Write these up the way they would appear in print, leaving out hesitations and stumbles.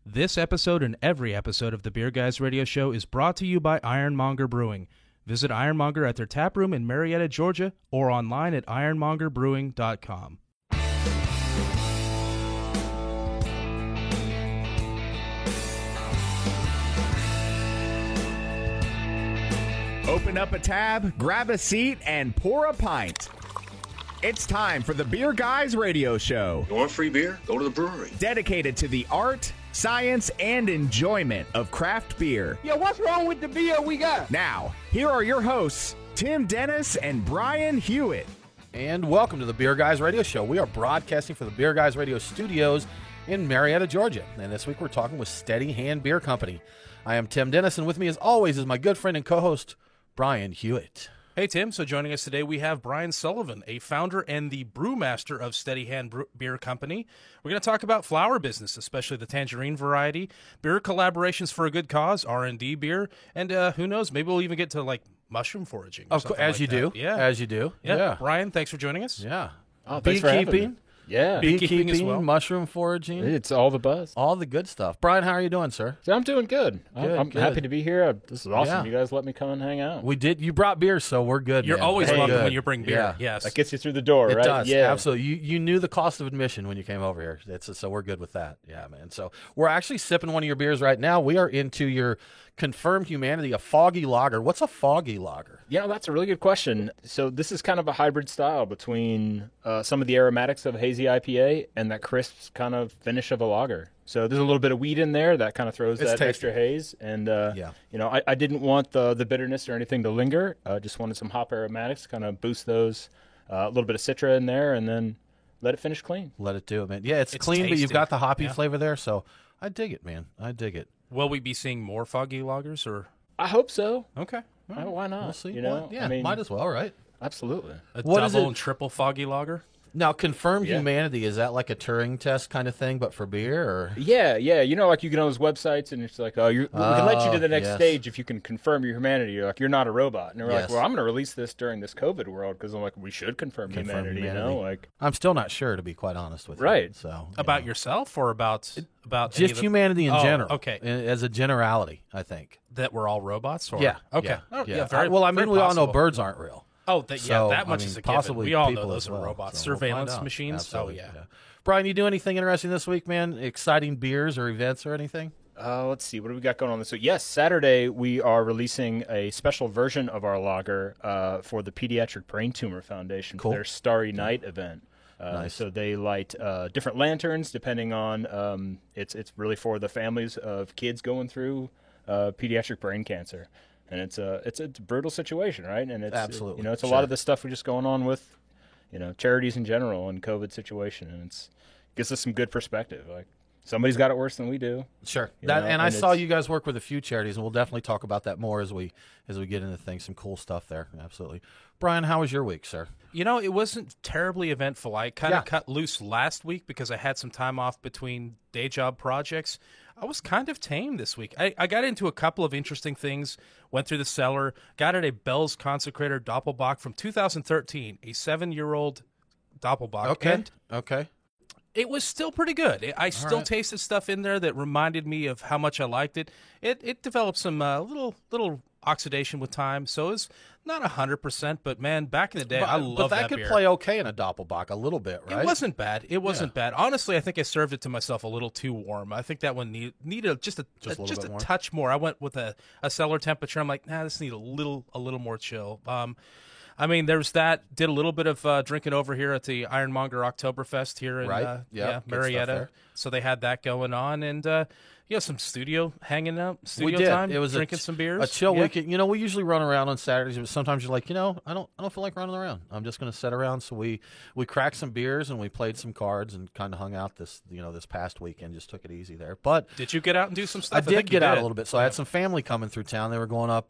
This episode and every episode of the Beer Guys Radio Show is brought to you by Ironmonger Brewing. Visit Ironmonger at their tap room in Marietta, Georgia, or online at ironmongerbrewing.com. Open up a tab, grab a seat, and pour a pint. It's time for the Beer Guys Radio Show. You want free beer? Go to the brewery. Dedicated to the art, science, and enjoyment of craft beer. Yeah, what's wrong with the beer we got? Now, here are your hosts, Tim Dennis and Brian Hewitt. And welcome to the Beer Guys Radio Show. We are broadcasting from the Beer Guys Radio Studios in Marietta, Georgia. And this week we're talking with Steady Hand Beer Company. I am Tim Dennis, and with me as always is my good friend and co-host, Brian Hewitt. Hey, Tim. So joining us today, we have Brian Sullivan, a founder and the brewmaster of Steady Hand Beer Company. We're going to talk about flower business, especially the tangerine variety, beer collaborations for a good cause, R&D beer, and who knows, maybe we'll even get to, like, mushroom foraging. Of course, as you do. Yeah. As you do. Yeah. Brian, thanks for joining us. Yeah. Oh, thanks for having me. Beekeeping. Yeah. Beekeeping as well. Mushroom foraging. It's all the buzz. All the good stuff. Brian, how are you doing, sir? So I'm doing good. I'm good. happy to be here. This is awesome. Yeah. You guys let me come and hang out. We did. You brought beer, so we're good. You're man. always We're welcome good. when you bring beer. Yeah. Yes. That gets you through the door, It right? does. Yeah. Absolutely. You knew the cost of admission when you came over here. So we're good with that. Yeah, man. So we're actually sipping one of your beers right now. We are into your Confirmed Humanity, a foggy lager. What's a foggy lager? Yeah, that's a really good question. So this is kind of a hybrid style between some of the aromatics of a hazy IPA and that crisp kind of finish of a lager. So there's a little bit of wheat in there that kind of throws It's that tasty. extra haze. And, I didn't want the bitterness or anything to linger. I just wanted some hop aromatics to kind of boost those, a little bit of Citra in there, and then let it finish clean. Let it do it, man. Yeah, it's clean, but tasty. you've got the hoppy Yeah. flavor there. So I dig it, man. I dig it. Will we be seeing more foggy lagers? Or I hope so. okay. All right. Why not? We'll see. You know, Well, yeah, I mean, might as well, right? absolutely. A What is double it? and triple foggy lager? Now, Confirmed Yeah. Humanity, is that like a Turing test kind of thing, but for beer? Or Yeah. You know, like you get on those websites and it's like, we can let you to the next yes. stage if you can confirm your humanity. You're like, you're not a robot. And they're Yes. like, well, I'm going to release this during this COVID world because I'm like, we should confirm humanity, you know? Like, I'm still not sure, to be quite honest with you. Right. So About yourself or about any just of the- humanity in Oh, general. okay. As a generality, I think. that we're all robots? Or? Yeah. Okay. Yeah. Oh, yeah. very, Well, I very mean, we all know possible. birds aren't real. Oh, So, that much I mean, is a given. possibly We all know people those as are well. robots. So we'll find Surveillance out. machines. Absolutely, Oh, yeah. Brian, you do anything interesting this week, man? Exciting beers or events or anything? let's see, what do we got going on this week? Yes, Saturday we are releasing a special version of our lager for the Pediatric Brain Tumor Foundation Cool. for their Starry Night event. Nice. So they light different lanterns depending on it's really for the families of kids going through pediatric brain cancer, and it's a brutal situation, right? And it's Absolutely. it's a Sure. lot of the stuff we're just going on with charities in general and COVID situation, and it gives us some good perspective. Like somebody's got it worse than we do. Sure. You That, know, and I and saw it's- you guys work with a few charities, and we'll definitely talk about that more as we get into things. Some cool stuff there. Absolutely. Brian, how was your week, sir? It wasn't terribly eventful. I kind of Yeah. cut loose last week because I had some time off between day job projects. I was kind of tame this week. I got into a couple of interesting things, went through the cellar, got at a Bell's Consecrator Doppelbock from 2013, a 7-year-old Doppelbock. Okay. And Okay. it was still pretty good. I still right. tasted stuff in there that reminded me of how much I liked it. It developed some little oxidation with time, so it's not 100%. But man, back in the day, I love but that that could beer. play okay in a Doppelbock a little bit, right? It wasn't bad. It wasn't bad. Honestly, I think I served it to myself a little too warm. I think that one needed just a little bit more? touch more. I went with a cellar temperature. I'm like, this needs a little more chill. I mean, there's that. Did a little bit of drinking over here at the Ironmonger Oktoberfest here in Right. Yep. Good stuff Marietta. there. So they had that going on, and some studio hanging out, We studio did. time, It was drinking some beers, a chill Yeah. weekend. We usually run around on Saturdays, but sometimes you're like, I don't feel like running around. I'm just going to sit around. So we cracked some beers and we played some cards and kind of hung out this past weekend. Just took it easy there. But Did you get out and do some stuff? I did think you get out a did. little bit. So I had some family coming through town. They were going up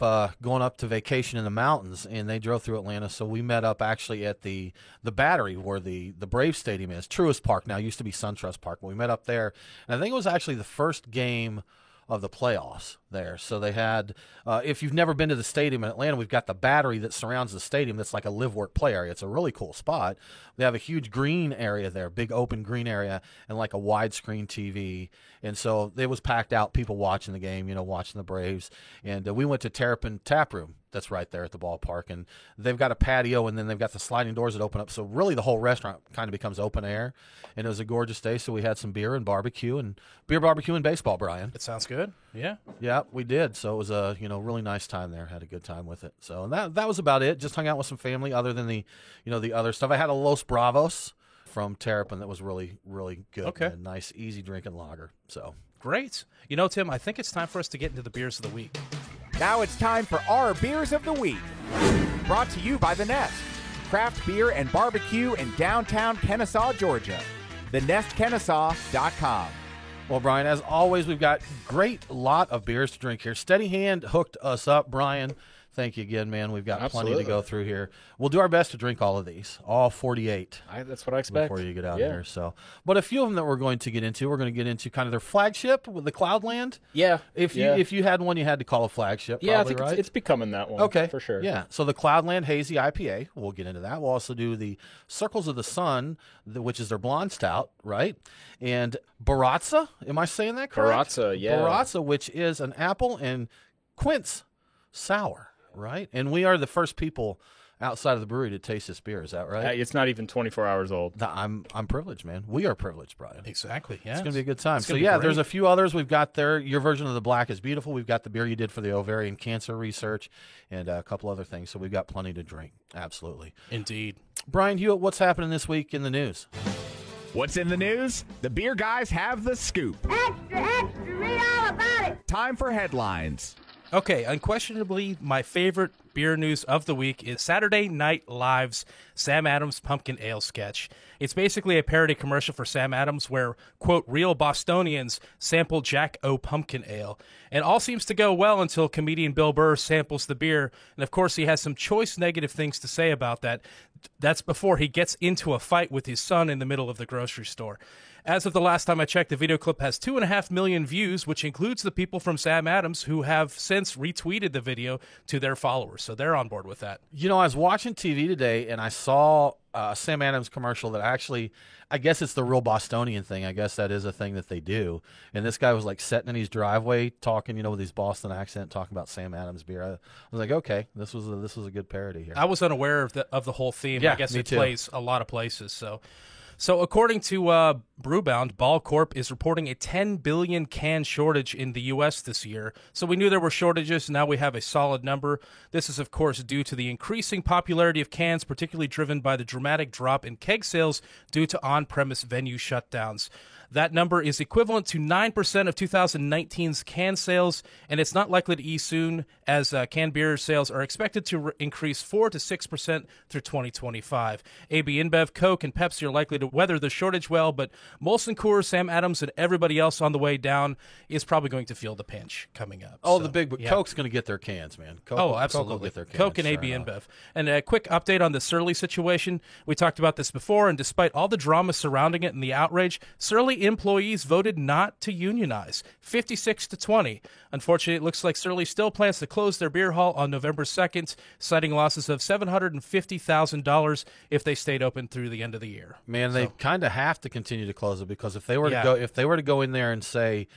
to vacation in the mountains, and they drove through Atlanta. So we met up actually at the Battery where the Brave Stadium is. Truist Park now used to be SunTrust Park. But we met up there, and I think it was actually the first game of the playoffs there. So they had, if you've never been to the stadium in Atlanta, we've got the battery that surrounds the stadium that's like a live work play area. It's a really cool spot. They have a huge green area there, big open green area, and like a widescreen TV. And so it was packed out, people watching the game, watching the Braves. And we went to Terrapin Tap Room. That's right there at the ballpark. And they've got a patio, and then they've got the sliding doors that open up. So really the whole restaurant kind of becomes open air. And it was a gorgeous day, so we had some beer and barbecue, and barbecue, and baseball, Brian. It sounds good. Yeah. Yeah, we did. So it was a really nice time there. Had a good time with it. So that was about it. Just hung out with some family other than the other stuff. I had a Los Bravos from Terrapin that was really, really good. Okay. A nice, easy drinking lager. So Great. Tim, I think it's time for us to get into the beers of the week. Now it's time for our Beers of the Week. Brought to you by The Nest, craft beer and barbecue in downtown Kennesaw, Georgia. TheNestKennesaw.com. Well, Brian, as always, we've got great lot of beers to drink here. Steady Hand hooked us up, Brian. Thank you again, man. We've got plenty to go through here. We'll do our best to drink all of these, all 48. That's what I expect. Before you get out here. So, but a few of them that we're going to get into, kind of their flagship with the Cloudland. Yeah. If you had one, you had to call a flagship. Yeah, probably, I think right? it's becoming that one. Okay, for sure. Yeah. So the Cloudland Hazy IPA, we'll get into that. We'll also do the Circles of the Sun, which is their blonde stout, right? And Baratza, am I saying that correct? Baratza, yeah. Baratza, which is an apple and quince sour. Right, and we are the first people outside of the brewery to taste this beer. Is that right? It's not even 24 hours old. I'm privileged, man. We are privileged, Brian. Exactly. Yeah, it's gonna be a good time. It's So gonna be great. there's a few others. We've got your version of the Black is Beautiful. We've got the beer you did for the ovarian cancer research, and a couple other things. So we've got plenty to drink. Absolutely, Indeed. Brian Hewitt, what's happening this week in the news? What's in the news? The beer guys have the scoop. Extra, extra, read all about it. Time for headlines. Okay, unquestionably, my favorite beer news of the week is Saturday Night Live's Sam Adams Pumpkin Ale sketch. It's basically a parody commercial for Sam Adams where, quote, real Bostonians sample Jack O Pumpkin Ale. And all seems to go well until comedian Bill Burr samples the beer. And, of course, he has some choice negative things to say about that. That's before he gets into a fight with his son in the middle of the grocery store. As of the last time I checked, the video clip has 2.5 million views, which includes the people from Sam Adams who have since retweeted the video to their followers. So they're on board with that. I was watching TV today, and I saw a Sam Adams commercial that actually, I guess it's the real Bostonian thing. I guess that is a thing that they do. And this guy was like sitting in his driveway talking, with his Boston accent, talking about Sam Adams beer. I was like, okay, this was a good parody here. I was unaware of the whole theme. Yeah, I guess me it too. plays a lot of places. So according to Brewbound, Ball Corp is reporting a 10 billion can shortage in the U.S. this year. So we knew there were shortages. Now we have a solid number. This is, of course, due to the increasing popularity of cans, particularly driven by the dramatic drop in keg sales due to on-premise venue shutdowns. That number is equivalent to 9% of 2019's can sales, and it's not likely to ease soon, as canned beer sales are expected to increase 4 to 6% through 2025. AB InBev, Coke, and Pepsi are likely to weather the shortage well, but Molson Coors, Sam Adams, and everybody else on the way down is probably going to feel the pinch coming up. Oh, So, the big yeah. Coke's going to get their cans, man. Coke, Oh, Coke will absolutely. get their cans, Coke and sure AB enough. InBev. And a quick update on the Surly situation. We talked about this before, and despite all the drama surrounding it and the outrage, Surly employees voted not to unionize, 56-20. Unfortunately, it looks like Surly still plans to close their beer hall on November 2nd, citing losses of $750,000 if they stayed open through the end of the year. Man, they kind of have to continue to close it, because if they were Yeah. to go in there and say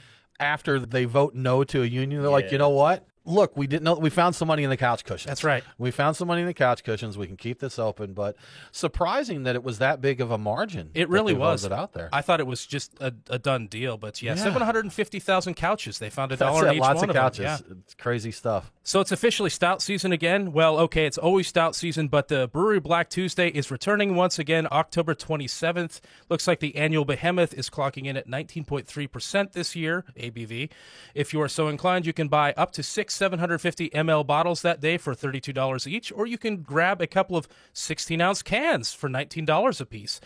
after they vote no to a union, they're like, you know what? Look, we didn't know. We found some money in the couch cushions. That's right. We found some money in the couch cushions. We can keep this open, but surprising that it was that big of a margin. It really that they was. voted out there. I thought it was just a done deal, but yeah, Yeah. 750,000 couches. They found $1 That's in it. each Lots one of them. couches. Yeah. It's crazy stuff. So it's officially stout season again. Well, okay, it's always stout season, but the Brewery Black Tuesday is returning once again October 27th. Looks like the annual behemoth is clocking in at 19.3% this year, ABV. If you are so inclined, you can buy up to 6 750 ml bottles that day for $32 each, or you can grab a couple of 16-ounce cans for $19 a piece.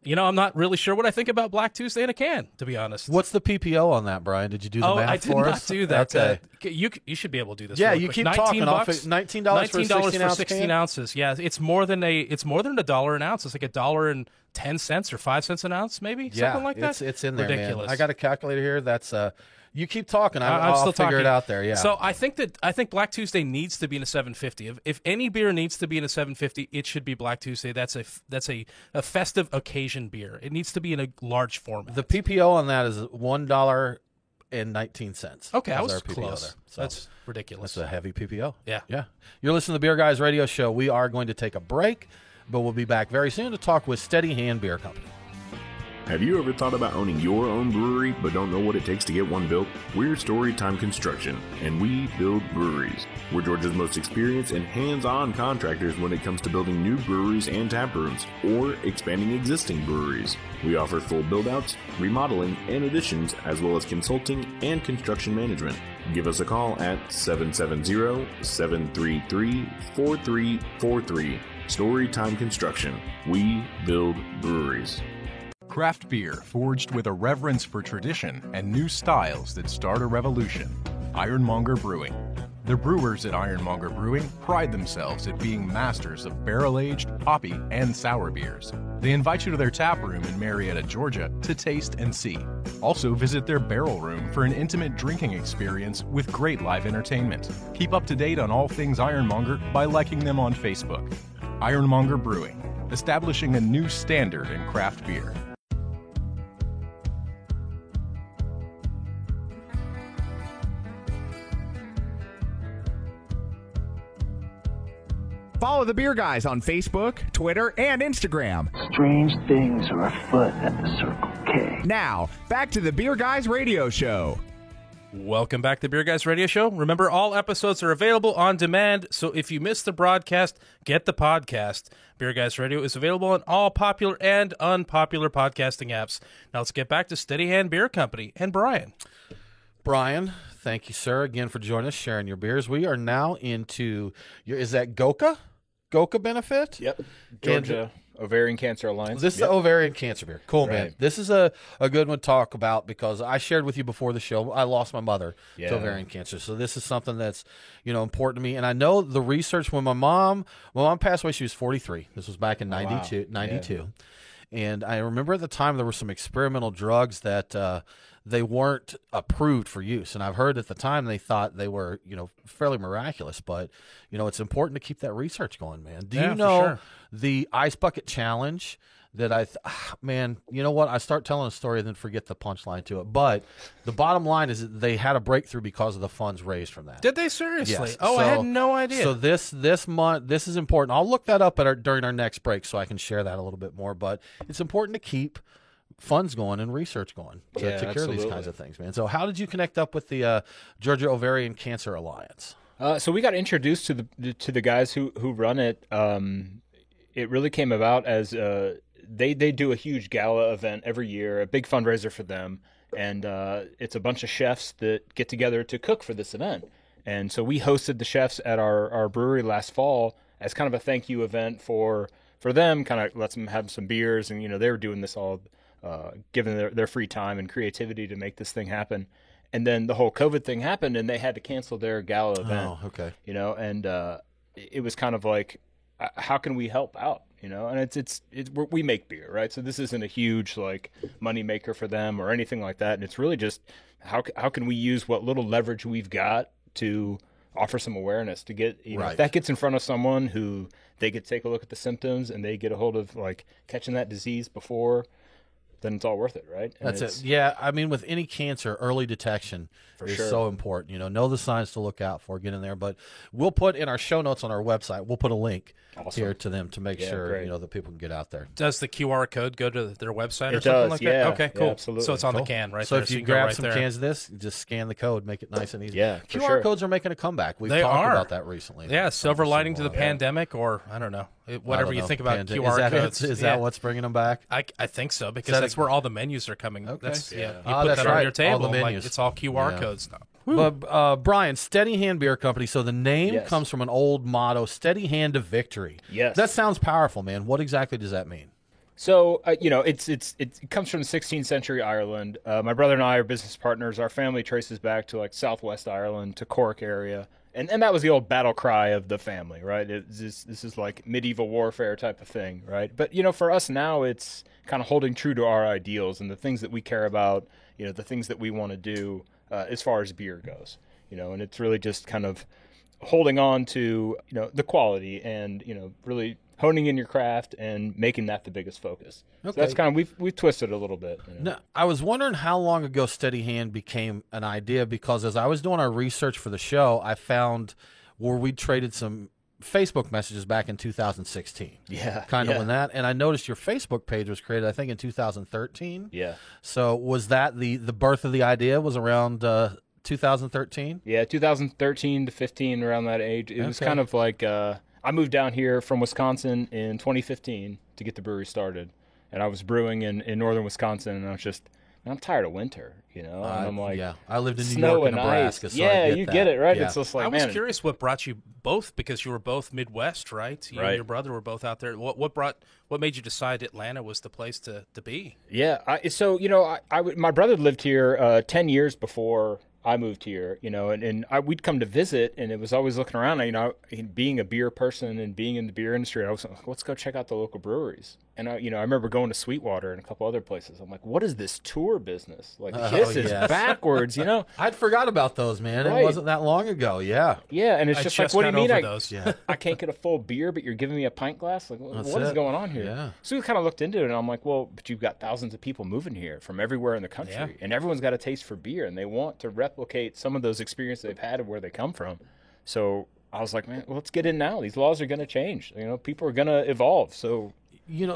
I'm not really sure what I think about Black Tuesday in a can, to be honest. What's the PPO on that, Brian? Did you do the math I did for not us? do that. Okay. You should be able to do this. Yeah, really you quick. keep 19 talking off bucks, it. $19 for a 16 ounce 16 can? ounces. Yeah, it's more than $1 an ounce. It's like $1.10 or 5 cents an ounce, maybe something like that. It's in there, Ridiculous. man. I got a calculator here. That's you keep talking. I'm I'll still figure talking. it out there. Yeah. So I think Black Tuesday needs to be in a 750. If any beer needs to be in a 750, it should be Black Tuesday. That's a festive occasion beer. It needs to be in a large format. the PPO on that is $1.19. Okay, I That's was our PPO close. there. So That's ridiculous. that's a heavy PPO. Yeah. Yeah. You're listening to the Beer Guys Radio Show. We are going to take a break, but we'll be back very soon to talk with Steady Hand Beer Company. Have you ever thought about owning your own brewery but don't know what it takes to get one built? We're Storytime Construction, and we build breweries. We're Georgia's most experienced and hands-on contractors when it comes to building new breweries and tap rooms, or expanding existing breweries. We offer full build-outs, remodeling, and additions, as well as consulting and construction management. Give us a call at 770-733-4343. Storytime Construction. We build breweries. Craft beer forged with a reverence for tradition and new styles that start a revolution. Ironmonger Brewing. The brewers at Ironmonger Brewing pride themselves at being masters of barrel-aged, hoppy, and sour beers. They invite you to their tap room in Marietta, Georgia to taste and see. Also visit their barrel room for an intimate drinking experience with great live entertainment. Keep up to date on all things Ironmonger by liking them on Facebook. Ironmonger Brewing, establishing a new standard in craft beer. Follow the Beer Guys on Facebook, Twitter, and Instagram. Strange things are afoot at the Circle K. Now, back to the Beer Guys Radio Show. Welcome back to the Beer Guys Radio Show. Remember, all episodes are available on demand, so if you missed the broadcast, get the podcast. Beer Guys Radio is available on all popular and unpopular podcasting apps. Now let's get back to Steady Hand Beer Company and Brian. Brian, thank you, sir, again for joining us, sharing your beers. We are now into is that Goka benefit? Yep. Georgia Ovarian Cancer Alliance. This is the ovarian cancer beer. Cool, man. Right. This is a good one to talk about because I shared with you before the show. I lost my mother to ovarian cancer. So this is something that's, important to me. And I know the research when my mom passed away, she was 43. This was back in 92. Yeah. And I remember at the time there were some experimental drugs that they weren't approved for use. And I've heard at the time they thought they were, fairly miraculous. But, it's important to keep that research going, man. Do you know sure. the Ice Bucket Challenge that man, you know what? I start telling a story and then forget the punchline to it. But the bottom line is that they had a breakthrough because of the funds raised from that. Did they seriously? Yes. Oh, I had no idea. So this month, this is important. I'll look that up during our next break so I can share that a little bit more. But it's important to keep funds going and research going to cure absolutely. these kinds of things, man. So how did you connect up with the Georgia Ovarian Cancer Alliance? So we got introduced to the guys who run it. It really came about as they do a huge gala event every year, a big fundraiser for them, and it's a bunch of chefs that get together to cook for this event. And so we hosted the chefs at our brewery last fall as kind of a thank you event for them, kind of lets them have some beers, and they were doing this all given their free time and creativity to make this thing happen. And then the whole COVID thing happened, and they had to cancel their gala event. Oh, okay. And it was kind of like, how can we help out? And we make beer, right? So this isn't a huge money maker for them or anything like that. And it's really just how can we use what little leverage we've got to offer some awareness to get if that gets in front of someone who they could take a look at the symptoms and they get a hold of catching that disease before, then it's all worth it, right? And That's it. Yeah, I mean, with any cancer, early detection is sure. so important. Know the signs to look out for, get in there. But we'll put in our show notes on our website, we'll put a link here to them to make sure, great. that people can get out there. Does the QR code go to their website or It something does, like yeah. that? Okay, cool. Yeah, absolutely. So it's on Cool. the can right so there. if you can go grab right some there. cans of this, just scan the code, make it nice and easy. Yeah, for QR sure. codes are making a comeback. We've They talked are. about that recently. Yeah, silver lining to the Yeah. pandemic, or I don't know, whatever you think about QR Is that codes. Is that what's bringing them back? I think so, because that that's a- where all the menus are coming. Okay. That's, Yeah. You Ah, put that's that on right. your table, All the menus. it's all QR Yeah. codes now. But Brian, Steady Hand Beer Company. So the name Yes. comes from an old motto: "Steady hand to victory." Yes. that sounds powerful, man. What exactly does that mean? So, it comes from 16th century Ireland. My brother and I are business partners. Our family traces back to like Southwest Ireland, to Cork area. And that was the old battle cry of the family, right? This is like medieval warfare type of thing, right? But, for us now, it's kind of holding true to our ideals and the things that we care about, the things that we want to do as far as beer goes, and it's really just kind of holding on to, the quality and, really honing in your craft and making that the biggest focus. Okay. So that's kind of, we've twisted a little bit. Now, I was wondering how long ago Steady Hand became an idea, because as I was doing our research for the show, I found where we traded some Facebook messages back in 2016. Yeah. Kind of when that, and I noticed your Facebook page was created, I think, in 2013. Yeah. So was that the birth of the idea was around 2013? Yeah, 2013 to 15, around that age. It was kind of like, I moved down here from Wisconsin in 2015 to get the brewery started. And I was brewing in northern Wisconsin, and I was just, I'm tired of winter, and I'm like, I lived in New snow York and Nebraska, ice. so I get get it, right? Yeah. It's just like, I was curious what brought you both, because you were both Midwest, right? You and your brother were both out there. What made you decide Atlanta was the place to be? Yeah, my brother lived here 10 years before I moved here, and we'd come to visit, and it was always looking around. Being a beer person and being in the beer industry, I was like, let's go check out the local breweries. And I remember going to Sweetwater and a couple other places. I'm like, what is this tour business? Like, this is backwards, I'd forgot about those, man. Right. It wasn't that long ago. Yeah. Yeah, and it's just like, what do you mean Yeah. I can't get a full beer, but you're giving me a pint glass? Like, what is going on here? Yeah. So we kind of looked into it, and I'm like, well, but you've got thousands of people moving here from everywhere in the country, and everyone's got a taste for beer, and they want to replicate some of those experiences they've had of where they come from. So I was like, man, well, let's get in now. These laws are going to change. People are going to evolve. So,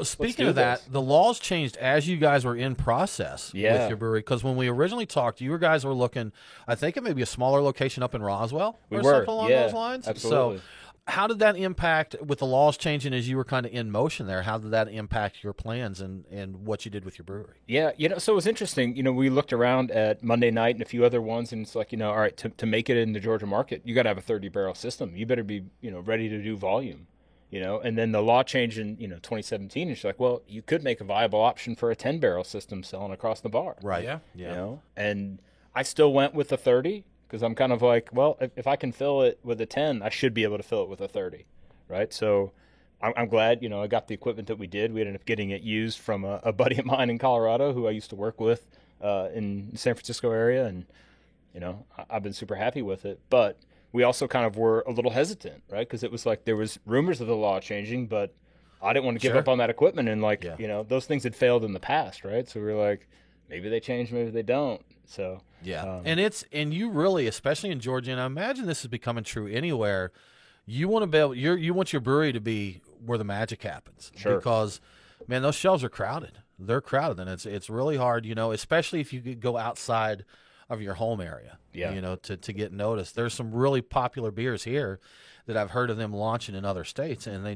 speaking of that, the laws changed as you guys were in process with your brewery. Because when we originally talked, you guys were looking, I think it may be a smaller location up in Roswell or something along those lines. Absolutely. So how did that impact, with the laws changing as you were kind of in motion there, how did that impact your plans and what you did with your brewery? Yeah, so it was interesting. We looked around at Monday Night and a few other ones, and it's like, all right, to make it in the Georgia market, you got to have a 30-barrel system. You better be, ready to do volume. And then the law changed in, 2017, and she's like, well, you could make a viable option for a 10-barrel system selling across the bar. Right. Yeah. And I still went with the 30 because I'm kind of like, well, if I can fill it with a 10, I should be able to fill it with a 30, right? So I'm glad, I got the equipment that we did. We ended up getting it used from a buddy of mine in Colorado who I used to work with in the San Francisco area, and, I've been super happy with it. But we also kind of were a little hesitant, right? Because it was like there was rumors of the law changing, but I didn't want to give up on that equipment. And those things had failed in the past, right? So we were like, maybe they change, maybe they don't. So and you really, especially in Georgia, and I imagine this is becoming true anywhere, you want to be able, you want your brewery to be where the magic happens. Sure. Because, man, those shelves are crowded. They're crowded, and it's really hard, especially if you could go outside of your home area, to get noticed. There's some really popular beers here that I've heard of them launching in other states, and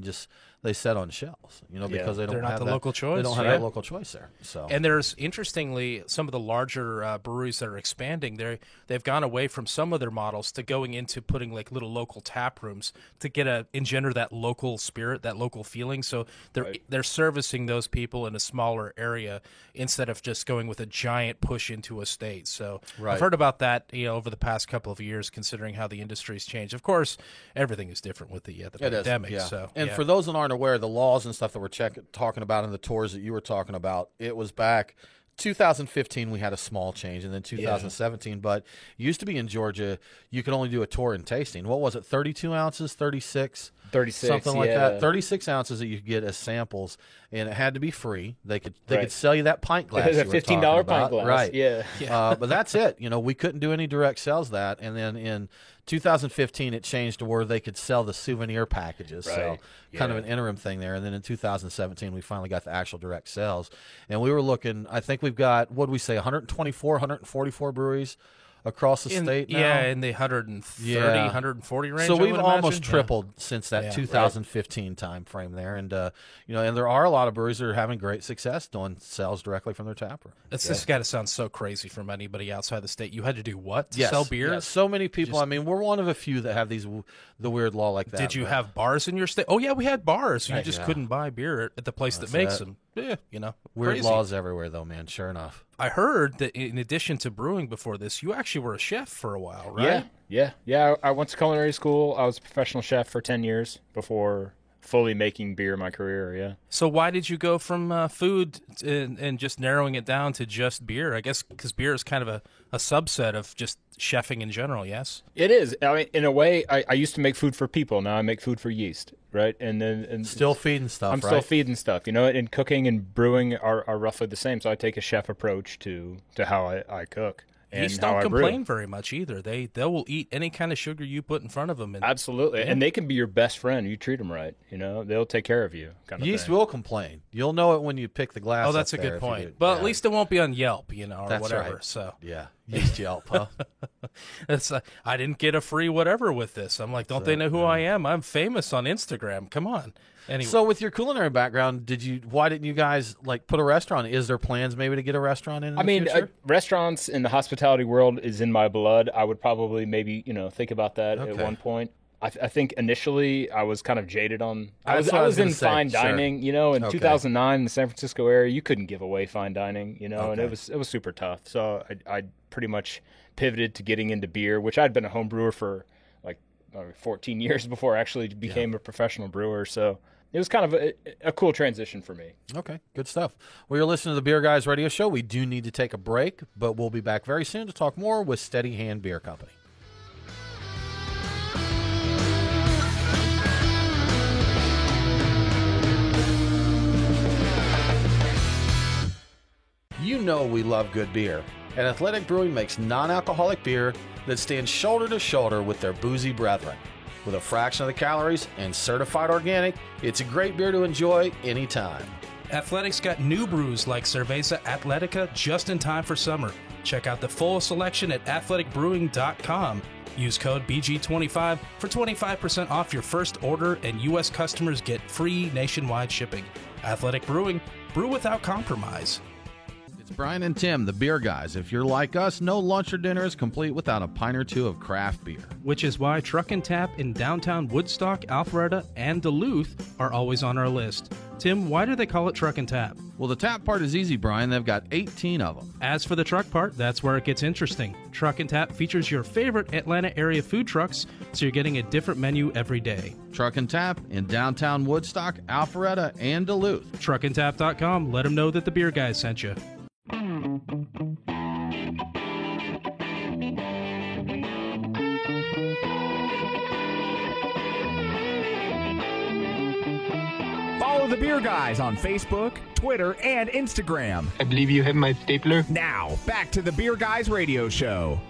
they set on shelves, because they don't They're not have the that local choice. They don't have that local choice there. So, and there's, interestingly, some of the larger breweries that are expanding. They've gone away from some of their models to going into putting like little local tap rooms to engender that local spirit, that local feeling. So they're servicing those people in a smaller area instead of just going with a giant push into a state. So I've heard about that, over the past couple of years, considering how the industry's changed. Of course, everything is different with the pandemic. So, for those that aren't aware, the laws and stuff that we're talking about and the tours that you were talking about, it was back 2015 we had a small change, and then 2017. But it used to be in Georgia, you could only do a tour and tasting. What was it, 32 ounces, 36? 36, something like that. 36 ounces that you could get as samples, and it had to be free. They could sell you that pint glass. It was a $15 pint glass. Right. Yeah. But that's it. We couldn't do any direct sales of that. And then in 2015, it changed to where they could sell the souvenir packages. Right. So kind of an interim thing there. And then in 2017, we finally got the actual direct sales. And we were looking, I think we've got, what did we say, 124, 144 breweries across the state now? Yeah, in the 130, 140 range. So we've almost tripled since that 2015 time frame there. And, and there are a lot of breweries that are having great success doing sales directly from their tap room. This has got to sound so crazy from anybody outside the state. You had to do what to sell beer? Yes. So many people. We're one of a few that have the weird law like that. Did you have bars in your state? Oh, yeah, we had bars. So you just couldn't buy beer at the place that makes them. Weird crazy. laws everywhere, though, man. Sure enough. I heard that in addition to brewing before this, you actually were a chef for a while, right? Yeah. I went to culinary school. I was a professional chef for 10 years before fully making beer my career, yeah. So why did you go from food and just narrowing it down to just beer? I guess because beer is kind of a subset of just chefing in general, yes? It is. I mean, in a way, I used to make food for people. Now I make food for yeast, right? And Still feeding stuff, I'm right? still feeding stuff. And cooking and brewing are roughly the same. So I take a chef approach to how I cook. And Yeast how don't I complain brew. very much either. They will eat any kind of sugar you put in front of them. And Absolutely. Yeah. And they can be your best friend. You treat them right. They'll take care of you. Kind of Yeast thing. will complain. You'll know it when you pick the glass. Oh, that's up a there good if you point. do- But yeah. at least it won't be on Yelp, or That's whatever. right. So Yeah, yeast Yelp, huh? I didn't get a free whatever with this. I'm like, don't they know who I am? I'm famous on Instagram. Come on. Anyway, So with your culinary background, why didn't you guys put a restaurant? Is there plans maybe to get a restaurant in I the mean, future? restaurants in the hospitality world is in my blood. I would probably maybe, think about that at Okay. one point. I think initially I was kind of jaded on. I That's was what I was in gonna say, fine sure. dining. In Okay. 2009 in the San Francisco area, you couldn't give away fine dining. And Okay. it was super tough. So I pretty much pivoted to getting into beer, which I'd been a home brewer for 14 years before I actually became a professional brewer. So it was kind of a cool transition for me. Okay, good stuff. Well, you're listening to the Beer Guys Radio Show. We do need to take a break, but we'll be back very soon to talk more with Steady Hand Beer Company. You know we love good beer, and Athletic Brewing makes non-alcoholic beer that stands shoulder to shoulder with their boozy brethren. With a fraction of the calories and certified organic, it's a great beer to enjoy anytime. Athletic's got new brews like Cerveza Atletica just in time for summer. Check out the full selection at athleticbrewing.com. Use code BG25 for 25% off your first order, and U.S. customers get free nationwide shipping. Athletic Brewing, brew without compromise. It's Brian and Tim, the Beer Guys. If you're like us, no lunch or dinner is complete without a pint or two of craft beer. Which is why Truck and Tap in downtown Woodstock, Alpharetta, and Duluth are always on our list. Tim, why do they call it Truck and Tap? Well, the tap part is easy, Brian. They've got 18 of them. As for the truck part, that's where it gets interesting. Truck and Tap features your favorite Atlanta area food trucks, so you're getting a different menu every day. Truck and Tap in downtown Woodstock, Alpharetta, and Duluth. Truckandtap.com. Let them know that the Beer Guys sent you. Follow the Beer Guys on Facebook, Twitter, and Instagram. I believe you have my stapler. Now, back to the Beer Guys Radio Show.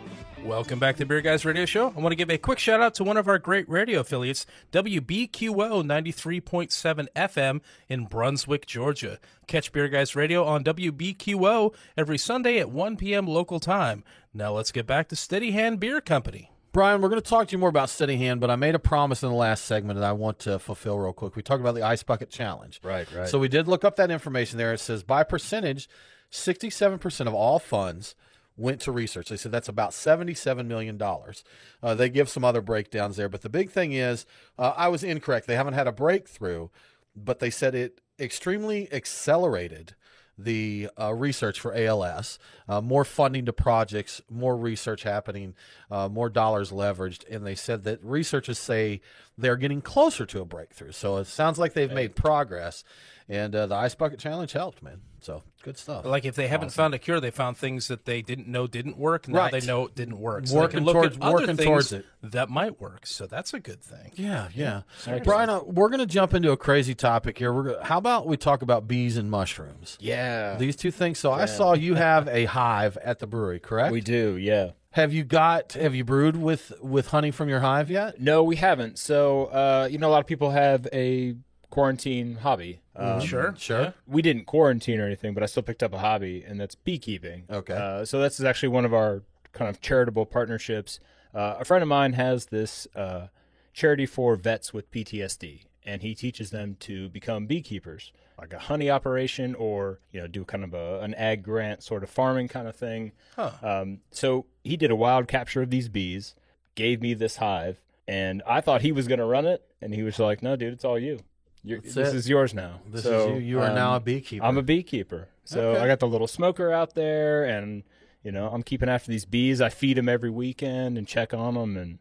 Welcome back to the Beer Guys Radio Show. I want to give a quick shout out to one of our great radio affiliates, WBQO 93.7 FM in Brunswick, Georgia. Catch Beer Guys Radio on WBQO every Sunday at 1 p.m. local time. Now let's get back to Steady Hand Beer Company. Brian, we're going to talk to you more about Steady Hand, but I made a promise in the last segment that I want to fulfill real quick. We talked about the Ice Bucket Challenge. Right. So we did look up that information there. It says by percentage, 67% of all funds went to research. They said that's about $77 million. They give some other breakdowns there, but the big thing is, I was incorrect. They haven't had a breakthrough, but they said it extremely accelerated the research for ALS, more funding to projects, more research happening, more dollars leveraged, and they said that researchers say they're getting closer to a breakthrough. So it sounds like they've made progress, and the Ice Bucket Challenge helped, man. So good stuff. Like if they haven't found a cure, they found things that they didn't know didn't work. Now Right. they know it didn't work. So Working they can look towards- at other working things towards it. that might work. So that's a good thing. Yeah. Brian, we're going to jump into a crazy topic here. How about we talk about bees and mushrooms? Yeah. These two things. So I saw you have a hive at the brewery, correct? We do, yeah. Have you brewed with honey from your hive yet? No, we haven't. So, a lot of people have a quarantine hobby. Sure. Yeah. We didn't quarantine or anything, but I still picked up a hobby, and that's beekeeping. Okay. So that's actually one of our kind of charitable partnerships. A friend of mine has this charity for vets with PTSD, and he teaches them to become beekeepers, like a honey operation or, do kind of an ag grant sort of farming kind of thing. So he did a wild capture of these bees, gave me this hive, and I thought he was going to run it, and he was like, no, dude, it's all you. This is yours now. This so, is you. You are now a beekeeper. I'm a beekeeper. So Okay. I got the little smoker out there, and I'm keeping after these bees. I feed them every weekend and check on them, and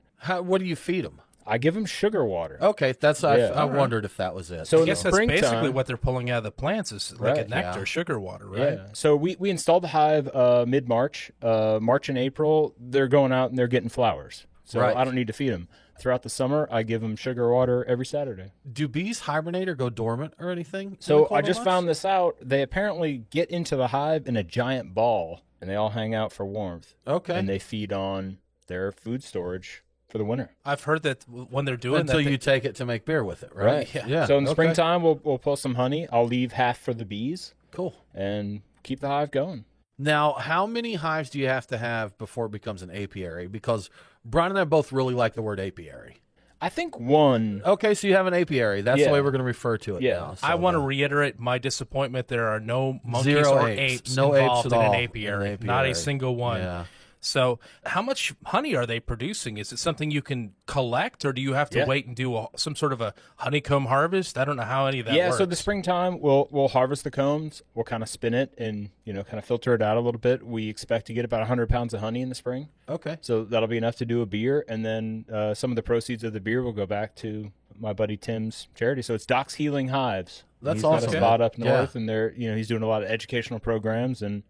What do you feed them? I give them sugar water. Okay, that's Yeah. I wondered if that was it. So I in guess the that's basically springtime- what they're pulling out of the plants is like Right, a nectar, yeah. sugar water, right? Yeah. So we installed the hive mid-March. March and April, they're going out and they're getting flowers. So Right. I don't need to feed them. Throughout the summer, I give them sugar water every Saturday. do bees hibernate or go dormant or anything? in the So I colder just months? found this out. They apparently get into the hive in a giant ball, and they all hang out for warmth. Okay. And they feed on their food storage for the winter. I've heard that when they're doing until that, you take it to make beer with it, right? Yeah. So in the okay. springtime, we'll pull some honey. I'll leave half for the bees Cool. and keep the hive going. Now, how many hives do you have to have before it becomes an apiary? Because Brian and I both really like the word apiary. I think one. Okay, so you have an apiary. That's the Yeah. way we're going to refer to it Yeah. now. I want to to reiterate my disappointment. There are no monkeys Zero or apes. apes No apes involved at in all an in apiary. an Not a apiary. single one. Yeah. So, how much honey are they producing? Is it something you can collect, or do you have to Yeah. wait and do some sort of a honeycomb harvest? I don't know how any of that works. So the springtime, we'll harvest the combs. We'll kind of spin it and kind of filter it out a little bit. We expect to get about 100 pounds of honey in the spring. Okay. So that'll be enough to do a beer, and then some of the proceeds of the beer will go back to my buddy Tim's charity. So it's Doc's Healing Hives. That's He's awesome. got a spot up Yeah. north, and they're he's doing a lot of educational programs, and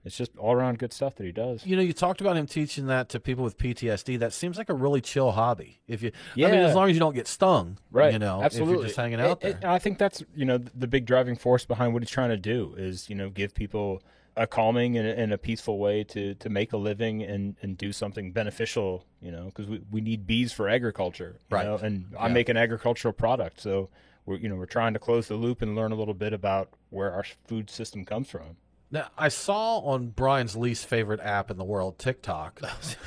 it's just all around good stuff that he does. You talked about him teaching that to people with PTSD. That seems like a really chill hobby. I mean, Yeah. as long as you don't get stung, Right. If Absolutely. you're just hanging out there. And I think that's, the big driving force behind what he's trying to do is, give people a calming and a peaceful way to make a living and do something beneficial, because we need bees for agriculture, Right. And Yeah. I make an agricultural product. So we're trying to close the loop and learn a little bit about where our food system comes from. Now, I saw on Brian's least favorite app in the world, TikTok,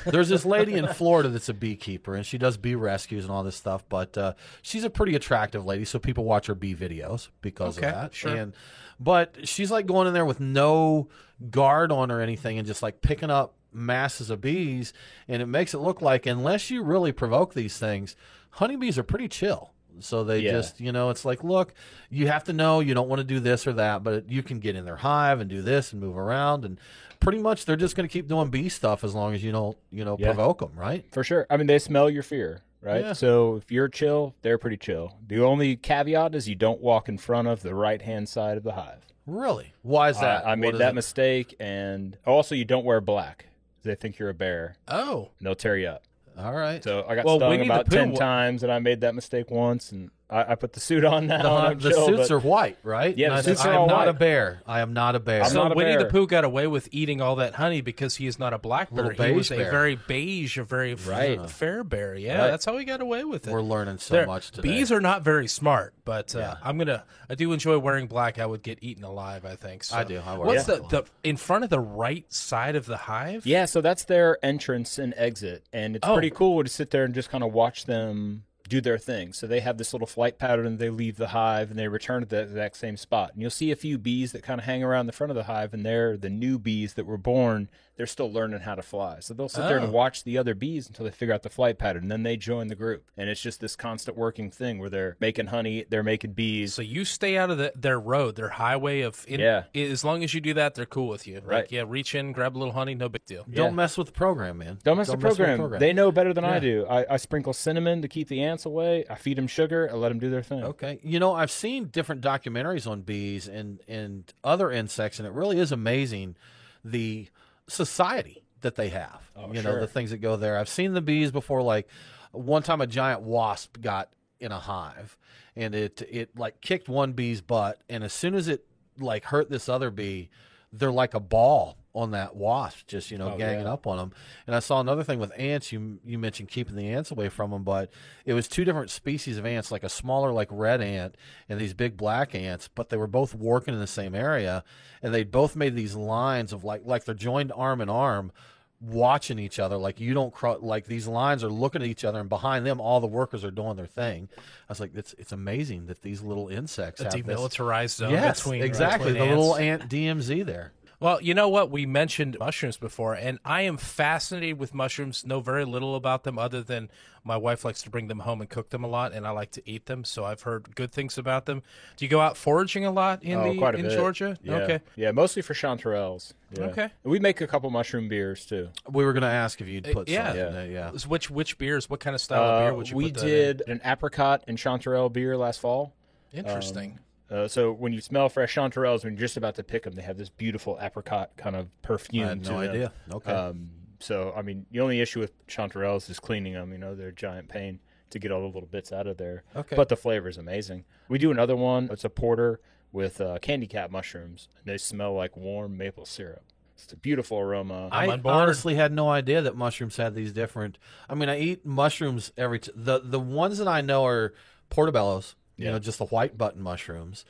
there's this lady in Florida that's a beekeeper, and she does bee rescues and all this stuff, but she's a pretty attractive lady, so people watch her bee videos because Okay, of that. sure. But she's like going in there with no guard on or anything and just like picking up masses of bees, and it makes it look like unless you really provoke these things, honeybees are pretty chill. So they just, it's like, look, you have to know you don't want to do this or that, but you can get in their hive and do this and move around. And pretty much they're just going to keep doing bee stuff as long as you don't, provoke them, right? For sure. I mean, they smell your fear, right? Yeah. So if you're chill, they're pretty chill. The only caveat is you don't walk in front of the right-hand side of the hive. Really? Why is that? I What made is that it? mistake. And also, you don't wear black. They think you're a bear, Oh, and they'll tear you up. All right. So I got Well, stung Winnie the about Pooh 10 times, and I made that mistake once, and I put the suit on now. and I'm the chill, suits but- are white, right? Yeah, the And suits I are am all not white. a bear. I am not a bear. I'm so not a Winnie the bear. Pooh got away with eating all that honey because he is not a black bear. Little He was beige a bear. very beige, a very Right. fair bear. Yeah, Right. that's how he got away with it. We're learning so They're- much today. Bees are not very smart, but Yeah. I do enjoy wearing black. I would get eaten alive, I think. So. I do. I wear What's black the in front of the right side of the hive? Yeah, so that's their entrance and exit, and it's Oh. pretty cool to sit there and just kind of watch them do their thing. So they have this little flight pattern. They leave the hive and they return to the exact same spot. And you'll see a few bees that kind of hang around the front of the hive, and they're the new bees that were born. They're still learning how to fly. So they'll sit there Oh. and watch the other bees until they figure out the flight pattern. And then they join the group. And it's just this constant working thing where they're making honey, they're making bees. So you stay out of their road, their highway of. As long as you do that, they're cool with you. Right. Like, yeah, reach in, grab a little honey, no big deal. Yeah. Don't mess with the program, man. Don't mess with the program. They know better than I do. I sprinkle cinnamon to keep the ants away. I feed them sugar. I let them do their thing. Okay. I've seen different documentaries on bees and other insects, and it really is amazing the society that they have. Sure. The things that go there. I've seen the bees before. Like one time a giant wasp got in a hive, and it like kicked one bee's butt, and as soon as it like hurt this other bee, they're like a ball on that wasp, just ganging up on them. And I saw another thing with ants. You mentioned keeping the ants away from them, but it was two different species of ants, like a smaller like red ant and these big black ants, but they were both working in the same area, and they both made these lines of like they're joined arm in arm, watching each other. Like you don't like these lines are looking at each other, and behind them all the workers are doing their thing. I was like, it's amazing that these little insects A have this. demilitarized zone Yes, between exactly, between the little ants. ant DMZ there. Well, you know what? We mentioned mushrooms before, and I am fascinated with mushrooms. Know very little about them other than my wife likes to bring them home and cook them a lot, and I like to eat them, so I've heard good things about them. Do you go out foraging a lot in quite a bit. Georgia? Yeah. Okay. Yeah, mostly for chanterelles. Yeah. Okay. We make a couple mushroom beers, too. We were going to ask if you'd put Yeah. some in there. Yeah. So which beers? What kind of style of beer would you we put that did an apricot and chanterelle beer last fall. in? Interesting. So when you smell fresh chanterelles, when you're just about to pick them, they have this beautiful apricot kind of perfume. I had to no them. idea. Okay. So, I mean, the only issue with chanterelles is cleaning them. You know, they're a giant pain to get all the little bits out of there. Okay. But the flavor is amazing. We do another one. It's a porter with candy cap mushrooms. And they smell like warm maple syrup. It's a beautiful aroma. I'm I on board. honestly had no idea that mushrooms had these different. I mean, I eat mushrooms every. The ones that I know are portobellos. You Yeah. know, just the white button mushrooms,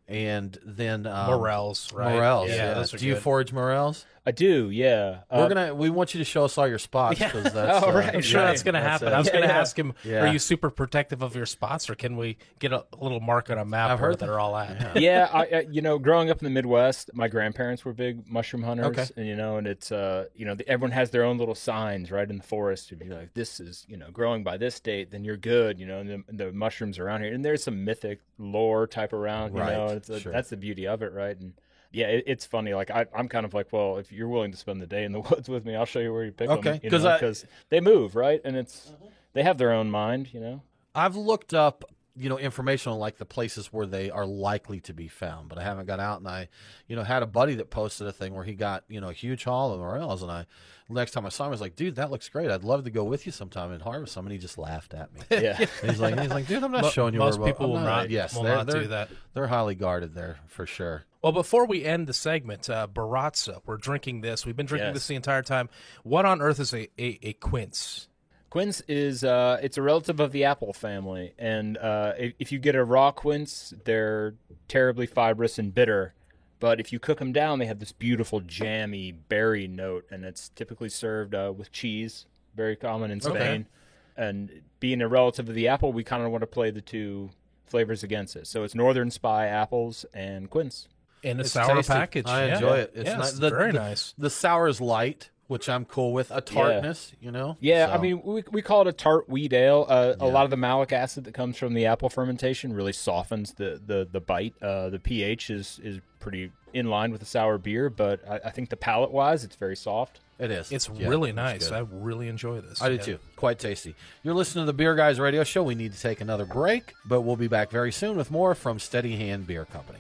and then Morels, right? Morels. Yeah, Yeah. those are Do you good. forage morels? I do, yeah. We want you to show us all your spots Yeah. because that's. Oh, right. I'm sure Yeah. that's going to That's happen. it. I was going to Yeah. ask him, Yeah. are you super protective of your spots, or can we get a little mark on a map I've where heard they're all at? Yeah, you know, growing up in the Midwest, my grandparents were big mushroom hunters. Okay. And, you know, and it's, you know, everyone has their own little signs right in the forest to be like, this is, you know, growing by this date, then you're good, you know, and the mushrooms around here. And there's some mythic lore type around, you Right, know, and sure. that's the beauty of it, right? And yeah, it's funny. Like, I'm kind of like, well, if you're willing to spend the day in the woods with me, I'll show you where you pick them. Okay, Because they move, right? And they have their own mind, you know? I've looked up, you know, information on like the places where they are likely to be found, but I haven't got out. And I, you know, had a buddy that posted a thing where he got, you know, a huge haul of morels, and next time I saw him, I was like, dude, that looks great. I'd love to go with you sometime and harvest some. And he just laughed at me. Yeah. And he's like, dude, I'm not showing you. Most where people will not. Yes, will they're, not they're, do that. They're highly guarded there for sure. Well, before we end the segment, Baratza, we're drinking this. We've been drinking Yes. this the entire time. What on earth is a quince? Quince is it's a relative of the apple family, and if you get a raw quince, they're terribly fibrous and bitter. But if you cook them down, they have this beautiful jammy berry note, and it's typically served with cheese, very common in Spain. Okay. And being a relative of the apple, we kind of want to play the two flavors against it. So it's Northern Spy apples and quince. In a It's sour tasty. package. I Yeah. enjoy it. It's Yes, nice. very nice. The sour is light, which I'm cool with. A tartness, you know. Yeah, So, I mean, we call it a tart wheat ale. A lot of the malic acid that comes from the apple fermentation really softens the bite. The pH is pretty in line with a sour beer, but I think the palate-wise, it's very soft. it is. It's Yeah, really it's nice. good. I really enjoy this. I do Yeah. too. Quite tasty. You're listening to the Beer Guys Radio Show. We need to take another break, but we'll be back very soon with more from Steady Hand Beer Company.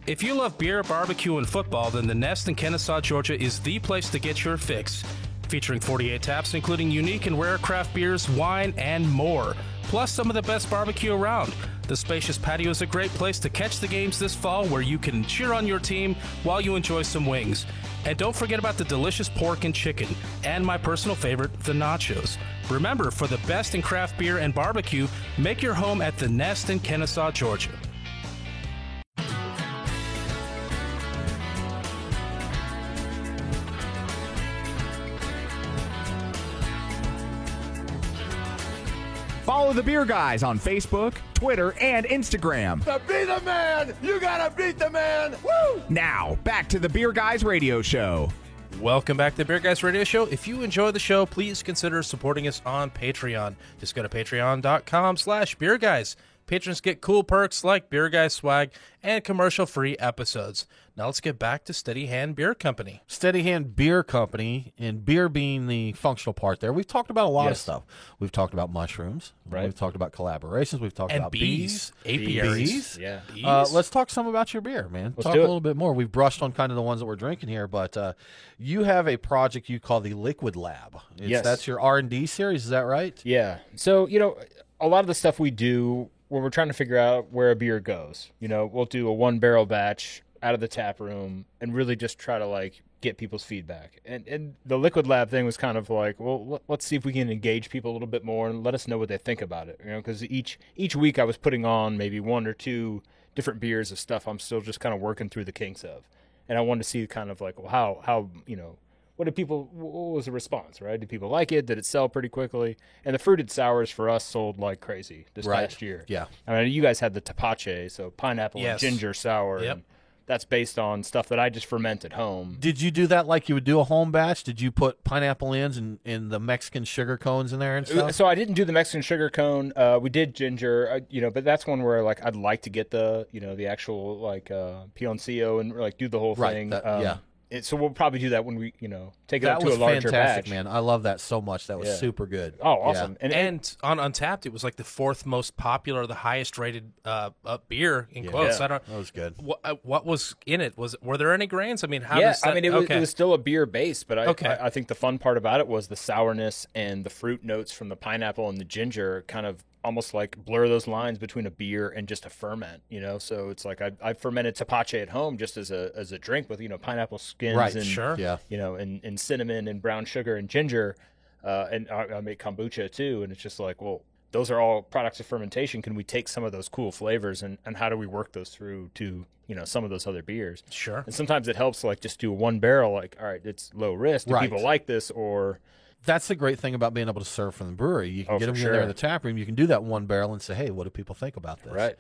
If you love beer, barbecue, and football, then the Nest in Kennesaw, Georgia is the place to get your fix. Featuring 48 taps, including unique and rare craft beers, wine, and more. Plus some of the best barbecue around. The spacious patio is a great place to catch the games this fall where you can cheer on your team while you enjoy some wings. And don't forget about the delicious pork and chicken, and my personal favorite, the nachos. Remember, for the best in craft beer and barbecue, make your home at the Nest in Kennesaw, Georgia. Follow the Beer Guys on Facebook, Twitter, and Instagram. To be the man, you gotta beat the man. Woo! Now, back to the Beer Guys Radio Show. Welcome back to the Beer Guys Radio Show. If you enjoy the show, please consider supporting us on Patreon. Just go to patreon.com/beerguys. Patrons get cool perks like Beer Guys swag and commercial-free episodes. Now let's get back to Steady Hand Beer Company. Steady Hand Beer Company, and beer being the functional part there. We've talked about a lot of Yes. stuff. We've talked about mushrooms. Right. We've talked about collaborations. We've talked And about bees. bees. Apiaries. Yeah. Bees. Let's talk some about your beer, man. Let's talk do a it. little bit more. We've brushed on kind of the ones that we're drinking here, but you have a project you call the Liquid Lab. Yes. That's your R&D series, is that right? Yeah. So, you know, a lot of the stuff we do when we're trying to figure out where a beer goes, you know, we'll do a 1-barrel batch out of the tap room and really just try to, like, get people's feedback. And the Liquid Lab thing was kind of like, well, let's see if we can engage people a little bit more and let us know what they think about it, you know, because each week I was putting on maybe 1 or 2 different beers of stuff I'm still just kind of working through the kinks of. And I wanted to see kind of like, well, how you know, what was the response, right? Did people like it? Did it sell pretty quickly? And the fruited sours for us sold like crazy this past year. Yeah. I mean, you guys had the tapache, so pineapple and ginger sour. Yep. And that's based on stuff that I just ferment at home. Did you do that like you would do a home batch? Did you put pineapple ends and the Mexican sugar cones in there and stuff? So I didn't do the Mexican sugar cone. We did ginger, but that's one where like I'd like to get the actual like piloncillo and like do the whole thing. So we'll probably do that when we take it up to a larger fantastic, batch. man. I love that so much. That was super good. Oh, awesome! Yeah. And on Untapped, it was like the 4th most popular, the highest rated beer in quotes. Yeah. I don't. That was good. What was in it? Were there any grains? I mean, how? Yeah, does that, it was still a beer base, but Okay. I think the fun part about it was the sourness and the fruit notes from the pineapple and the ginger kind of almost like blur those lines between a beer and just a ferment, So it's like I fermented tapache at home just as a drink with pineapple skins and and cinnamon and brown sugar and ginger, and I make kombucha too. And it's just like, well, those are all products of fermentation. Can we take some of those cool flavors and how do we work those through to some of those other beers? Sure. And sometimes it helps like just do one barrel. Like, all right, it's low risk. Do people like this or? That's the great thing about being able to serve from the brewery. You can get them in there in the tap room. You can do that one barrel and say, hey, what do people think about this? Right.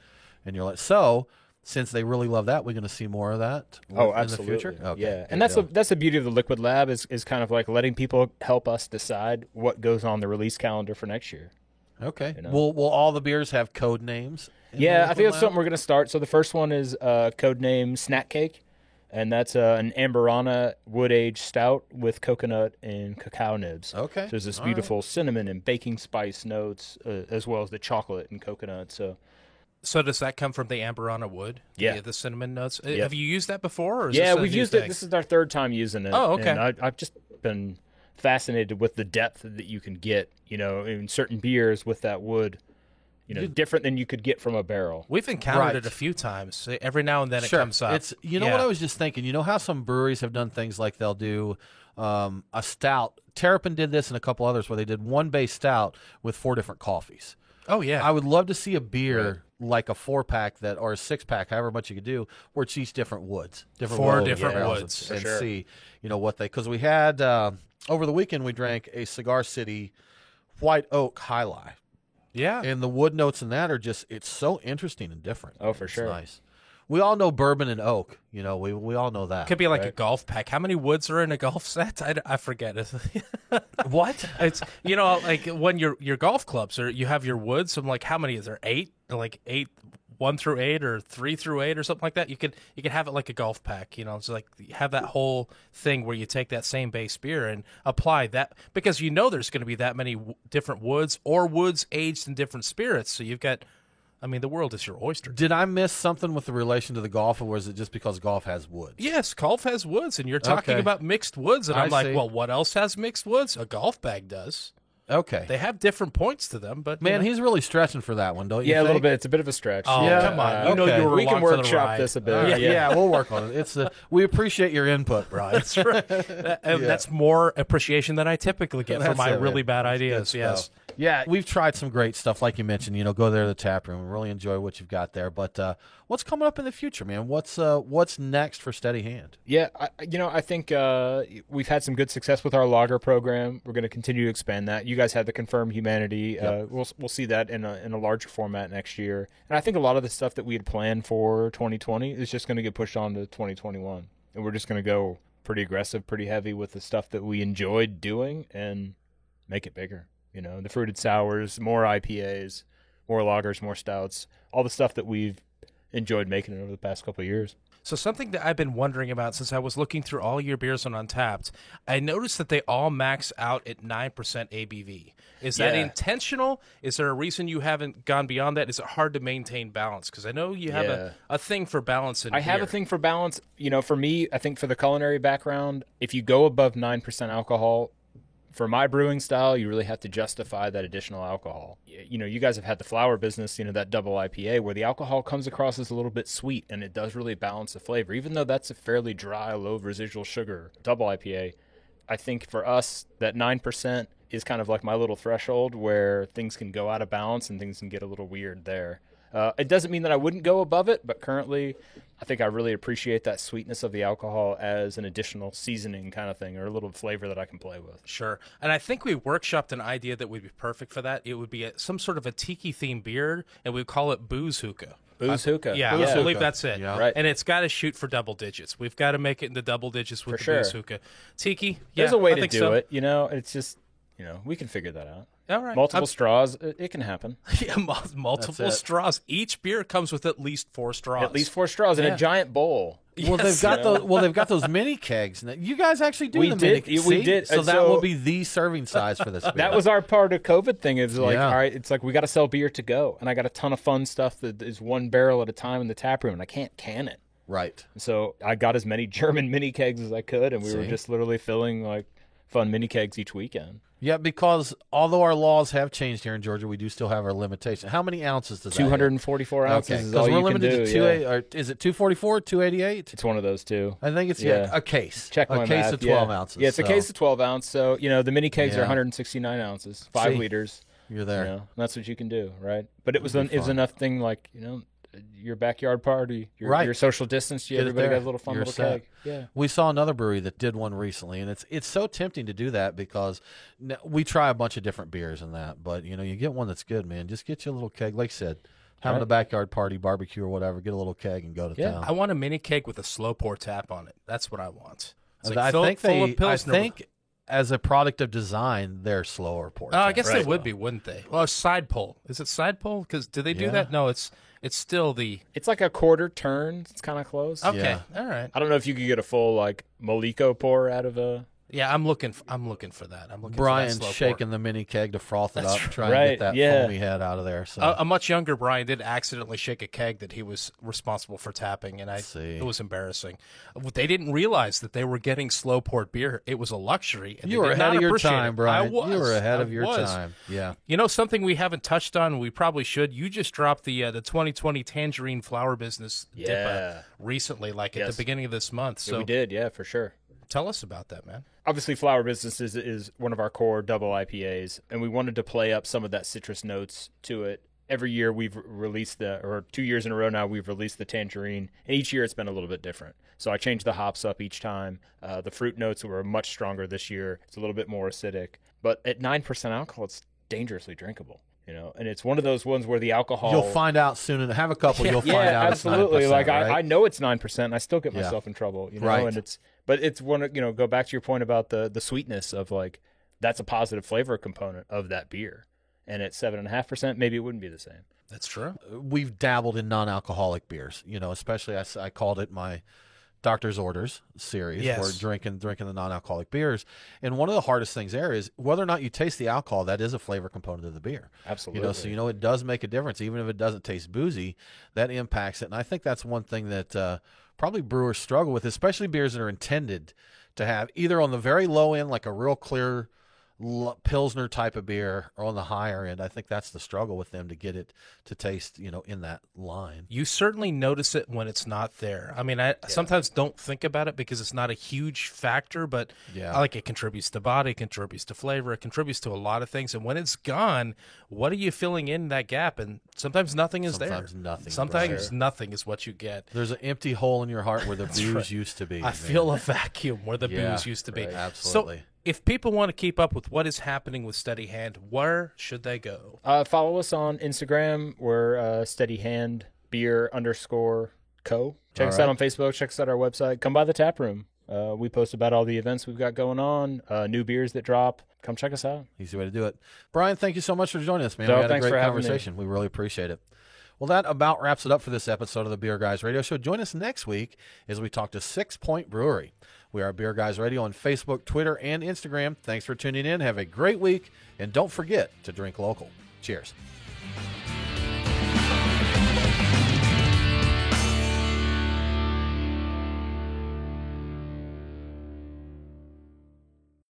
And you're like, so since they really love that, we're going to see more of that absolutely. in the future? Okay. Yeah. And that's the beauty of the Liquid Lab is kind of like letting people help us decide what goes on the release calendar for next year. Okay. Will all the beers have code names? Yeah, I think that's something we're going to start. So the first one is code name Snack Cake. And that's an Amberana wood-aged stout with coconut and cacao nibs. Okay. So there's this beautiful cinnamon and baking spice notes, as well as the chocolate and coconut. So does that come from the Amberana wood? The cinnamon notes. Yeah. Have you used that before? Or is yeah, this we've used it. This is our 3rd time using it. Oh, okay. And I've just been fascinated with the depth that you can get, in certain beers with that wood. Different than you could get from a barrel. We've encountered it a few times. Every now and then it comes up. It's what I was just thinking. You know how some breweries have done things like they'll do a stout. Terrapin did this and a couple others where they did one base stout with 4 different coffees. Oh, yeah. I would love to see a beer like a 4-pack or a 6-pack, however much you could do, where it's each different woods. 4 different woods. And see, what they, because we had, over the weekend, we drank a Cigar City White Oak High Life. Yeah. And the wood notes in that are it's so interesting and different. Oh, for sure. It's nice. We all know bourbon and oak. We all know that. Could be like a golf pack. How many woods are in a golf set? I forget. What? It's like when your golf clubs you have your woods. I'm like, how many is there? 8? Like 8, 1 through 8, or 3 through 8, or something like that. You could have it like a golf pack. So like you have that whole thing where you take that same base beer and apply that, because there's going to be that many different woods or woods aged in different spirits. So you've got. I mean, the world is your oyster. Did I miss something with the relation to the golf, or was it just because golf has woods? Yes, golf has woods, and you're talking about mixed woods, and I'm like, well, what else has mixed woods? A golf bag does. Okay. They have different points to them, but man, he's really stretching for that one, don't you? Yeah, think? a little bit. It's a bit of a stretch. Oh, yeah. Come on. Okay. You were we can along for the workshop ride. this a bit. Yeah, we'll work on it. We appreciate your input, Brian. That's right. That's more appreciation than I typically get for my really bad ideas. Yes. Yeah, we've tried some great stuff, like you mentioned. Go there to the tap room and really enjoy what you've got there. But what's coming up in the future, man? What's next for Steady Hand? Yeah, I think we've had some good success with our lager program. We're going to continue to expand that. You guys had the Confirmed Humanity. Yep. We'll see that in a larger format next year. And I think a lot of the stuff that we had planned for 2020 is just going to get pushed on to 2021, and we're just going to go pretty aggressive, pretty heavy with the stuff that we enjoyed doing and make it bigger. The fruited sours, more IPAs, more lagers, more stouts, all the stuff that we've enjoyed making over the past couple of years. So something that I've been wondering about since I was looking through all your beers on Untapped, I noticed that they all max out at 9% ABV. Is that intentional? Is there a reason you haven't gone beyond that? Is it hard to maintain balance? Because I know you have a thing for balance in beer. I have a thing for balance. For me, I think for the culinary background, if you go above 9% alcohol, for my brewing style, you really have to justify that additional alcohol. You guys have had the flower business, that double IPA, where the alcohol comes across as a little bit sweet, and it does really balance the flavor. Even though that's a fairly dry, low residual sugar double IPA, I think for us, that 9% is kind of like my little threshold where things can go out of balance and things can get a little weird there. It doesn't mean that I wouldn't go above it, but currently I think I really appreciate that sweetness of the alcohol as an additional seasoning kind of thing, or a little flavor that I can play with. Sure. And I think we workshopped an idea that would be perfect for that. It would be some sort of a tiki-themed beer, and we'd call it Booze Hookah. Booze Hookah. Yeah, I believe that's it. Yeah. Right. And it's got to shoot for double digits. We've got to make it into double digits with For the sure. Booze Hookah. Tiki, There's a way I to think do so. it. You know, it's just, we can figure that out. All right. Multiple straws, it can happen. Yeah, multiple That's it. straws. Each beer comes with at least 4 straws. At least 4 straws in a giant bowl. Well, Yes. they've got those mini kegs. You guys actually do We the did. mini. We See? did. So And that so- will be the serving size for this beer. That was our part of COVID thing. Is like, Yeah. all right, it's like we got to sell beer to go, and I got a ton of fun stuff that is 1 barrel at a time in the tap room, and I can't can it. right. So I got as many German mini kegs as I could, and we were See? just literally filling like fun mini kegs each weekend. Yeah, because although our laws have changed here in Georgia, we do still have our limitation. How many ounces does that? 244 ounces Okay, is because all we're you can limited do. to Yeah. or is it 244, 288? It's one of those two. I think it's Yeah. a case. Check a my case math. of 12 yeah. ounces. Yeah, it's a so case of 12 ounce. So the mini kegs are Yeah. 169 ounces, 5 See? liters. You're there. And that's what you can do, right? But it was It'd be it was fun. enough thing like your backyard party, Right. your social distance. Get it Everybody there. got a little fun You're little set. keg. Yeah. We saw another brewery that did one recently, and it's so tempting to do that because we try a bunch of different beers and that, but you get one that's good, man. Just get you a little keg, like I said, having Right. a backyard party, barbecue or whatever. Get a little keg and go to Yeah. town. I want a mini keg with a slow pour tap on it. That's what I want. It's like I full of think Pilsner. as a product of design, they're slower pour. I guess Right. they would be, wouldn't they? Well, side pull. Is it side pull? Because do they do Yeah. that? No, it's still the. It's like a quarter turn. It's kind of close. Okay, Yeah. all right. I don't know if you could get a full like Moliko pour out of a. Yeah, I'm looking for that. I'm looking for Brian's that slow shaking pour. the mini keg to froth it up, That's trying to right, get that yeah. foamy head out of there. So A much younger Brian did accidentally shake a keg that he was responsible for tapping, and See. it was embarrassing. They didn't realize that they were getting slow poured beer. It was a luxury. And you they were did ahead not of your appreciate time, it. Brian. I was. You were ahead of I your was. time. Yeah. Something we haven't touched on, we probably should. You just dropped the 2020 Tangerine Flower Business Yeah. DIPA recently, like at Yes. the beginning of this month. Yeah, So we did, yeah, for sure. tell us about that, man. Obviously, Flower Business is one of our core double IPAs, and we wanted to play up some of that citrus notes to it. Every year we've released or 2 years in a row now, we've released the tangerine, and each year it's been a little bit different. So I changed the hops up each time. The fruit notes were much stronger this year. It's a little bit more acidic. But at 9% alcohol, it's dangerously drinkable. And it's one of those ones where the alcohol... You'll find out soon, and have a couple. You'll find yeah, out. absolutely. It's 9%, Like right? I know it's 9%, and I still get Yeah. myself in trouble. Right. And it's one. Go back to your point about the sweetness of like that's a positive flavor component of that beer. And at 7.5%, maybe it wouldn't be the same. That's true. We've dabbled in non-alcoholic beers. Especially I called it my Doctor's Orders series. Yes. We're drinking the non-alcoholic beers, and one of the hardest things there is whether or not you taste the alcohol. That is a flavor component of the beer. Absolutely. So it does make a difference, even if it doesn't taste boozy. That impacts it, and I think that's one thing that probably brewers struggle with, especially beers that are intended to have either on the very low end, like a real clear Pilsner type of beer, or on the higher end. I think that's the struggle with them to get it to taste, in that line. You certainly notice it when it's not there. I mean, I sometimes don't think about it because it's not a huge factor, but Yeah. I like it contributes to body, contributes to flavor, it contributes to a lot of things. And when it's gone, what are you filling in that gap? And sometimes nothing is Sometimes there. nothing, Sometimes right. nothing is what you get. There's an empty hole in your heart where the booze right. used to be. I man. feel a vacuum where the Yeah, booze used to be. right. Absolutely. So if people want to keep up with what is happening with Steady Hand, where should they go? Follow us on Instagram. We're steadyhandbeer_co. Check us out on Facebook. Check us out on our website. Come by the tap room. We post about all the events we've got going on, new beers that drop. Come check us out. Easy way to do it. Brian, thank you so much for joining us, man. No, We had a thanks great for having me. conversation. We really appreciate it. Well, that about wraps it up for this episode of the Beer Guys Radio Show. Join us next week as we talk to 6 Point Brewery. We are Beer Guys Radio on Facebook, Twitter, and Instagram. Thanks for tuning in. Have a great week, and don't forget to drink local. Cheers.